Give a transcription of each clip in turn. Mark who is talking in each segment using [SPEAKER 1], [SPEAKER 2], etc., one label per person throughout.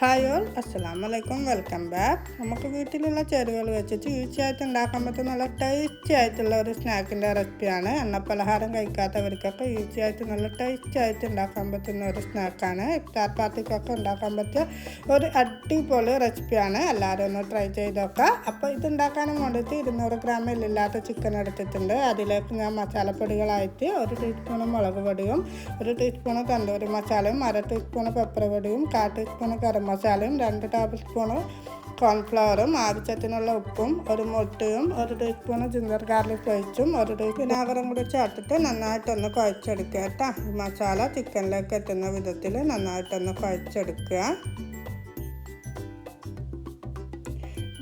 [SPEAKER 1] Hi all, അസ്സലാമു അലൈക്കും. Welcome back. നമുക്ക് വീട്ടിലുള്ള ചേരുവകൾ വെച്ചിട്ട് ഈസിയായിട്ട് ഉണ്ടാക്കാൻ പറ്റുന്ന നല്ല ടേസ്റ്റി ആയിട്ടുള്ള ഒരു സ്നാക്കിൻ്റെ റെസിപ്പിയാണ്. എണ്ണപ്പലഹാരം കഴിക്കാത്തവർക്കൊക്കെ ഈസിയായിട്ട് നല്ല ടേസ്റ്റി ആയിട്ട് ഉണ്ടാക്കാൻ പറ്റുന്ന ഒരു സ്നാക്കാണ്. ഇഫ്താർ പാർട്ടിക്കൊക്കെ ഉണ്ടാക്കാൻ പറ്റിയ ഒരു അടിപൊളി റെസിപ്പിയാണ്. എല്ലാവരും ഒന്ന് ട്രൈ ചെയ്ത് നോക്കാം. അപ്പോൾ ഇതുണ്ടാക്കാനും വേണ്ടിയിട്ട് 200 ഗ്രാം എല്ലില്ലാത്ത ചിക്കൻ എടുത്തിട്ടുണ്ട്. അതിലേക്ക് ഞാൻ മസാലപ്പൊടികളായിട്ട് 1 ടീസ്പൂൺ മുളക് പൊടിയും 1 ടീസ്പൂൺ തന്തൂരി മസാലയും 1/2 ടീസ്പൂൺ പെപ്പർ പൊടിയും 1/4 ടീസ്പൂൺ ഗരം മസാലയും 2 ടേബിൾ സ്പൂൺ കോൺഫ്ലവറും ആവശ്യത്തിനുള്ള ഉപ്പും 1 മുട്ടയും 1 ടീസ്പൂൺ ജിഞ്ചർ ഗാർലിക് പേസ്റ്റും 1 ടീസ്പൂൺ വിനാഗിറും കൂടി ചേർത്തിട്ട് നന്നായിട്ടൊന്ന് കുഴച്ചെടുക്കുക കേട്ടോ. ഈ മസാല ചിക്കനിലേക്ക് എത്തുന്ന വിധത്തിൽ നന്നായിട്ടൊന്ന് കുഴച്ചെടുക്കുക.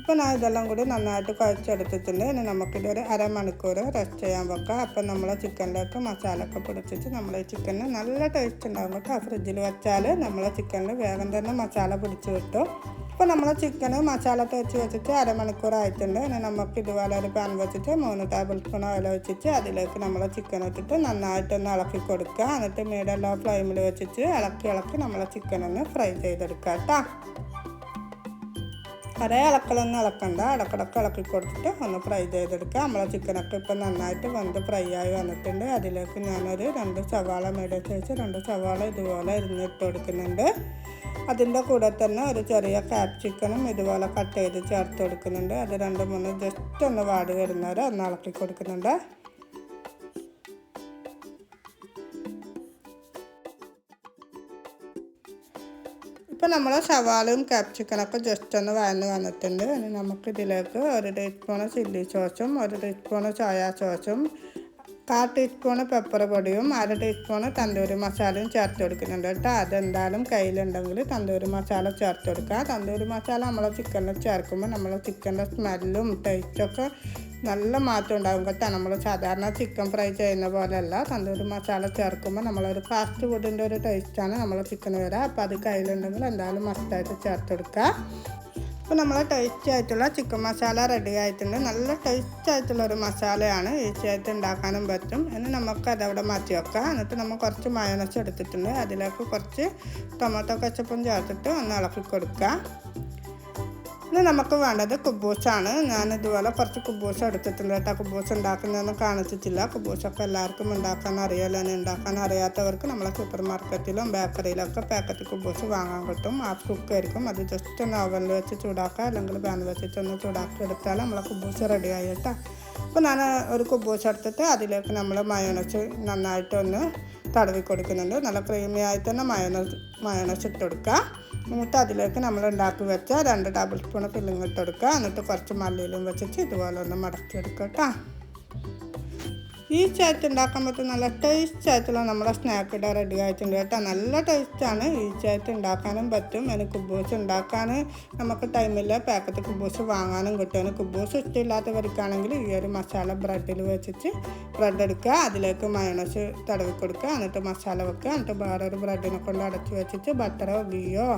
[SPEAKER 1] അപ്പോൾ ഞാൻ ഇതെല്ലാം കൂടി നന്നായിട്ട് കുഴച്ചെടുത്തിട്ടുണ്ട്. ഇനി നമുക്കിതൊരു അരമണിക്കൂർ റെസ്റ്റ് ചെയ്യാൻ വെക്കാം. അപ്പം നമ്മൾ ചിക്കനിലേക്ക് മസാലയൊക്കെ പിടിച്ചിട്ട് നമ്മളെ ചിക്കന് നല്ല ടേസ്റ്റ് ഉണ്ടാകും കേട്ടോ. ഫ്രിഡ്ജിൽ വെച്ചാൽ നമ്മളെ ചിക്കനിൽ വേഗം തന്നെ മസാല പിടിച്ച് കിട്ടും. അപ്പോൾ നമ്മൾ ചിക്കന് മസാല തേച്ച് വെച്ചിട്ട് അരമണിക്കൂറായിട്ടുണ്ട്. ഇനി നമുക്ക് ഇതുപോലെ ഒരു പാൻ വെച്ചിട്ട് 3 ടേബിൾ സ്പൂൺ ഓയിൽ വെച്ചിട്ട് അതിലേക്ക് നമ്മൾ ചിക്കൻ ഇട്ടിട്ട് നന്നായിട്ടൊന്ന് ഇളക്കി കൊടുക്കുക. എന്നിട്ട് മീഡിയം ലോ ഫ്ലെയിമിൽ വെച്ചിട്ട് ഇളക്കി നമ്മളെ ചിക്കനൊന്ന് ഫ്രൈ ചെയ്തെടുക്കുക കേട്ടോ. ഒരേ ഇളക്കലൊന്നും ഇളക്കണ്ട, ഇടക്കിടക്ക് ഇളക്കി കൊടുത്തിട്ട് ഒന്ന് ഫ്രൈ ചെയ്തെടുക്കുക. നമ്മളെ ചിക്കനൊക്കെ ഇപ്പം നന്നായിട്ട് വെന്ത് ഫ്രൈ ആയി വന്നിട്ടുണ്ട്. അതിലേക്ക് ഞാനൊരു 2 സവാള മീഡിയം സൈസ് 2 സവാള ഇതുപോലെ അരിഞ്ഞിട്ട് കൊടുക്കുന്നുണ്ട്. അതിൻ്റെ കൂടെ തന്നെ ഒരു ചെറിയ ക്യാപ്സിക്കനും ഇതുപോലെ കട്ട് ചെയ്ത് ചേർത്ത് കൊടുക്കുന്നുണ്ട്. അത് 2-3 ജസ്റ്റ് ഒന്ന് വാടി വരുന്നവരെ ഒന്ന് ഇളക്കി കൊടുക്കുന്നുണ്ട്. ഇപ്പോൾ നമ്മൾ സവാളയും ക്യാപ്സിക്കനൊക്കെ ജസ്റ്റ് ഒന്ന് വഴന്ന് വന്നിട്ടുണ്ട്. ഇനി നമുക്കിതിലേക്ക് 1 ടീസ്പൂൺ ചില്ലി സോസും 1 ടീസ്പൂൺ സോയാ സോസും 1/4 ടീസ്പൂൺ പെപ്പർ പൊടിയും 1/2 ടീസ്പൂൺ തന്തൂരി മസാലയും ചേർത്ത് കൊടുക്കുന്നുണ്ട് കേട്ടോ. അതെന്തായാലും കയ്യിലുണ്ടെങ്കിൽ തന്തൂരി മസാല ചേർത്ത് കൊടുക്കുക. തന്തൂരി മസാല നമ്മളെ ചിക്കനിൽ ചേർക്കുമ്പോൾ നമ്മളെ ചിക്കൻ്റെ സ്മെല്ലും ടേസ്റ്റൊക്കെ നല്ല മാറ്റം ഉണ്ടാകും കേട്ടോ. നമ്മൾ സാധാരണ ചിക്കൻ ഫ്രൈ ചെയ്യുന്ന പോലെയല്ല, തന്തൂരി മസാല ചേർക്കുമ്പോൾ നമ്മളൊരു ഫാസ്റ്റ് ഫുഡിൻ്റെ ഒരു ടേസ്റ്റാണ് നമ്മളെ ചിക്കന് വരിക. അപ്പോൾ അത് കയ്യിലുണ്ടെങ്കിൽ എന്തായാലും മസ്റ്റായിട്ട് ചേർത്ത് കൊടുക്കുക. അപ്പോൾ നമ്മൾ ടേസ്റ്റി ആയിട്ടുള്ള ചിക്കൻ മസാല റെഡി ആയിട്ടുണ്ട്. നല്ല ടേസ്റ്റി ആയിട്ടുള്ളൊരു മസാലയാണ്, ഈസിയായിട്ട് ഉണ്ടാക്കാനും പറ്റും. ഇനി നമുക്ക് അതവിടെ മാറ്റി വെക്കാം. എന്നിട്ട് നമ്മൾ കുറച്ച് മയോണൈസ് എടുത്തിട്ടുണ്ട്. അതിലേക്ക് കുറച്ച് ടൊമാറ്റോ കെച്ചപ്പും ചേർത്തിട്ട് ഒന്ന് ഇളക്കി കൊടുക്കുക. ഇനി നമുക്ക് വേണ്ടത് കുബൂസാണ്. ഞാനിതുപോലെ കുറച്ച് കുബൂസ് എടുത്തിട്ടുണ്ട് കേട്ടോ. കുബൂസ് ഉണ്ടാക്കുന്നതൊന്നും കാണിച്ചിട്ടില്ല. കുബൂസൊക്കെ എല്ലാവർക്കും ഉണ്ടാക്കാൻ അറിയാലോ. ഉണ്ടാക്കാൻ അറിയാത്തവർക്ക് നമ്മളെ സൂപ്പർ മാർക്കറ്റിലും ബേക്കറിയിലൊക്കെ പാക്കറ്റ് കുബൂസ് വാങ്ങാൻ കിട്ടും. ഹാഫ് കുക്ക് ആയിരിക്കും. അത് ജസ്റ്റ് ഒന്ന് ഓവനിൽ വെച്ച് ചൂടാക്കുക, അല്ലെങ്കിൽ പാൻ വെച്ചിട്ടൊന്ന് ചൂടാക്കി എടുത്താൽ നമ്മളെ കുബൂസ് റെഡി ആയി കേട്ടോ. അപ്പോൾ ഞാൻ ഒരു കുബൂസ് എടുത്തിട്ട് അതിലേക്ക് നമ്മൾ മയോണൈസ് നന്നായിട്ടൊന്ന് തടവി കൊടുക്കുന്നുണ്ട്. നല്ല ക്രീമി ആയിട്ട് തന്നെ മയോണൈസ് ഇട്ട് കൊടുക്കുക. എന്നിട്ട് അതിലേക്ക് നമ്മൾ ഉണ്ടാക്കി വെച്ച 2 ടേബിൾ സ്പൂൺ ഫില്ലിങ് ഇട്ട് കൊടുക്കുക. എന്നിട്ട് കുറച്ച് മല്ലിയിലും വെച്ചിട്ട് ഇതുപോലെ ഒന്ന് മടക്കിയെടുക്കുക കേട്ടോ. ഈസിയായിട്ട് ഉണ്ടാക്കാൻ പറ്റും നല്ല ടേസ്റ്റ് ആയിട്ടുള്ള നമ്മുടെ സ്നാക്ക് ഇവിടെ റെഡി ആയിട്ടുണ്ട് കേട്ടോ. നല്ല ടേസ്റ്റാണ്, ഈസിയായിട്ട് ഉണ്ടാക്കാനും പറ്റും. ഇനി കുബൂസ് ഉണ്ടാക്കാൻ നമുക്ക് ടൈമില്ല, പാക്കറ്റ് കുബൂസ് വാങ്ങാനും കിട്ടും. ഇനി കുബൂസ് ഇഷ്ടമില്ലാത്തവർക്കാണെങ്കിൽ ഈ ഒരു മസാല ബ്രെഡിൽ വെച്ചിട്ട് ബ്രെഡ് എടുക്കുക, അതിലേക്ക് മയോണൈസ് തടവി കൊടുക്കുക, എന്നിട്ട് മസാല വെക്കുക. എന്നിട്ട് വേറൊരു ബ്രെഡിനെ കൊണ്ട് അടച്ച് വെച്ചിട്ട് ബട്ടറോ ഗീയോ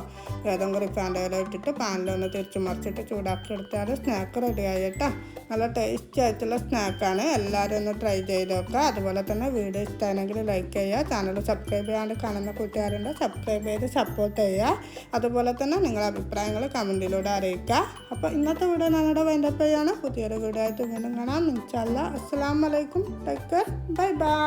[SPEAKER 1] ഏതെങ്കിലും റിഫൈൻഡ് ഓയിലോ ഇട്ടിട്ട് പാനിലൊന്ന് തിരിച്ച് മറിച്ചിട്ട് ചൂടാക്കി എടുത്താൽ സ്നാക്ക് റെഡി ആയി കേട്ടോ. നല്ല ടേസ്റ്റി ആയിട്ടുള്ള സ്നാക്കാണ്. എല്ലാവരും ഒന്ന് ട്രൈ ചെയ്ത് നോക്കുക. അതുപോലെ തന്നെ വീഡിയോ ഇഷ്ടമാണെങ്കിൽ ലൈക്ക് ചെയ്യുക. ചാനൽ സബ്സ്ക്രൈബ് ചെയ്യാണ്ട് കാണുന്ന കൂട്ടുകാരുണ്ട്, സബ്സ്ക്രൈബ് ചെയ്ത് സപ്പോർട്ട് ചെയ്യുക. അതുപോലെ തന്നെ നിങ്ങളുടെ അഭിപ്രായങ്ങൾ കമൻറ്റിലൂടെ അറിയിക്കുക. അപ്പോൾ ഇന്നത്തെ വീഡിയോ ഞങ്ങളുടെ വൈൻഡപ്പ് ചെയ്യാണ്. പുതിയൊരു വീഡിയോ ആയിട്ട് വീണ്ടും കാണാം. ഇൻഷാ അല്ലാഹ്. അസ്സലാമു അലൈക്കും. Take care. Bye bye.